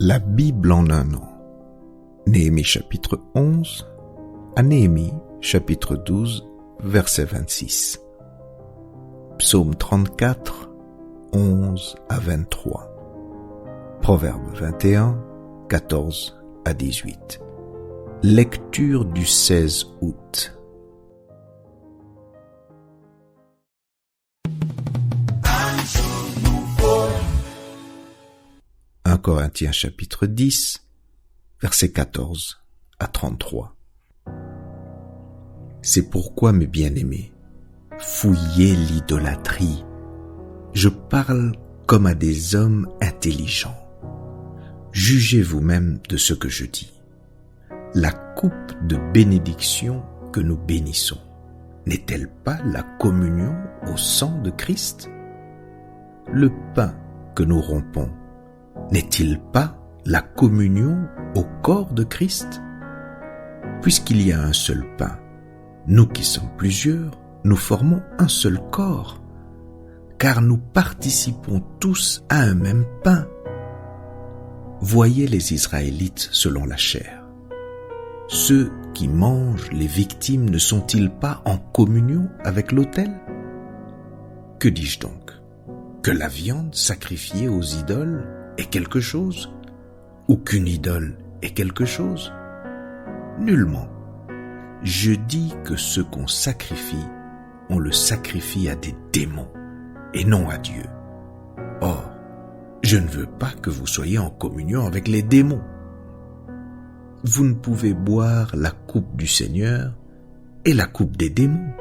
La Bible en un an. Néhémie chapitre 11 à Néhémie chapitre 12, verset 26. Psaume 34, 11 à 23. Proverbe 21, 14 à 18. Lecture du 16 août. Corinthiens chapitre 10, versets 14 à 33. C'est pourquoi, mes bien-aimés, fouillez l'idolâtrie. Je parle comme à des hommes intelligents. Jugez vous-même de ce que je dis. La coupe de bénédiction que nous bénissons, n'est-elle pas la communion au sang de Christ? Le pain que nous rompons, n'est-il pas la communion au corps de Christ? Puisqu'il y a un seul pain, nous qui sommes plusieurs, nous formons un seul corps, car nous participons tous à un même pain. Voyez les Israélites selon la chair. Ceux qui mangent les victimes ne sont-ils pas en communion avec l'autel? Que dis-je donc? Que la viande sacrifiée aux idoles est quelque chose, ou qu'une idole est quelque chose? Nullement. Je dis que ce qu'on sacrifie, on le sacrifie à des démons, et non à Dieu. Or, je ne veux pas que vous soyez en communion avec les démons. Vous ne pouvez boire la coupe du Seigneur et la coupe des démons.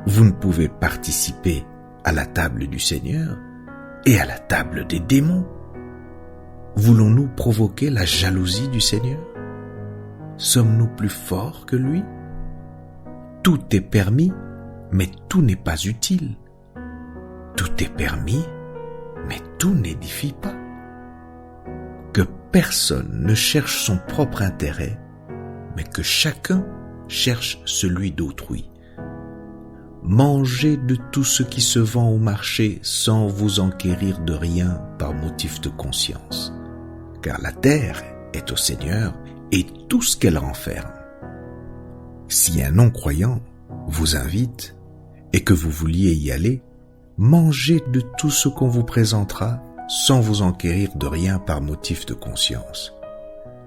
Vous ne pouvez participer à la table du Seigneur et à la table des démons. Voulons-nous provoquer la jalousie du Seigneur? Sommes-nous plus forts que lui? Tout est permis, mais tout n'est pas utile. Tout est permis, mais tout n'édifie pas. Que personne ne cherche son propre intérêt, mais que chacun cherche celui d'autrui. Mangez de tout ce qui se vend au marché sans vous enquérir de rien par motif de conscience, car la terre est au Seigneur et tout ce qu'elle renferme. Si un non-croyant vous invite et que vous vouliez y aller, mangez de tout ce qu'on vous présentera sans vous enquérir de rien par motif de conscience.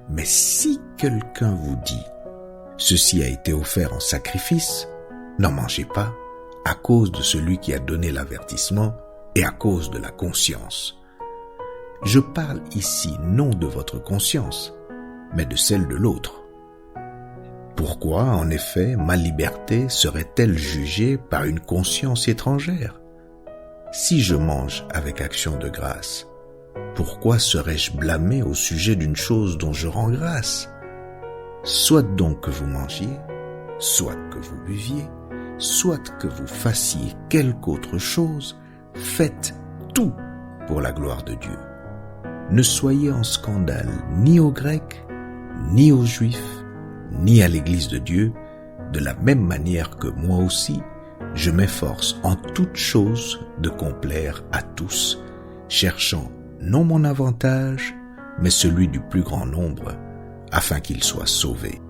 Mais si quelqu'un vous dit « Ceci a été offert en sacrifice », n'en mangez pas, à cause de celui qui a donné l'avertissement et à cause de la conscience. Je parle ici non de votre conscience, mais de celle de l'autre. Pourquoi, en effet, ma liberté serait-elle jugée par une conscience étrangère? Si je mange avec action de grâce, pourquoi serais-je blâmé au sujet d'une chose dont je rends grâce? Soit donc que vous mangiez, soit que vous buviez, soit que vous fassiez quelque autre chose, faites tout pour la gloire de Dieu. Ne soyez en scandale ni aux Grecs, ni aux Juifs, ni à l'Église de Dieu, de la même manière que moi aussi, je m'efforce en toutes choses de complaire à tous, cherchant non mon avantage, mais celui du plus grand nombre, afin qu'ils soient sauvés.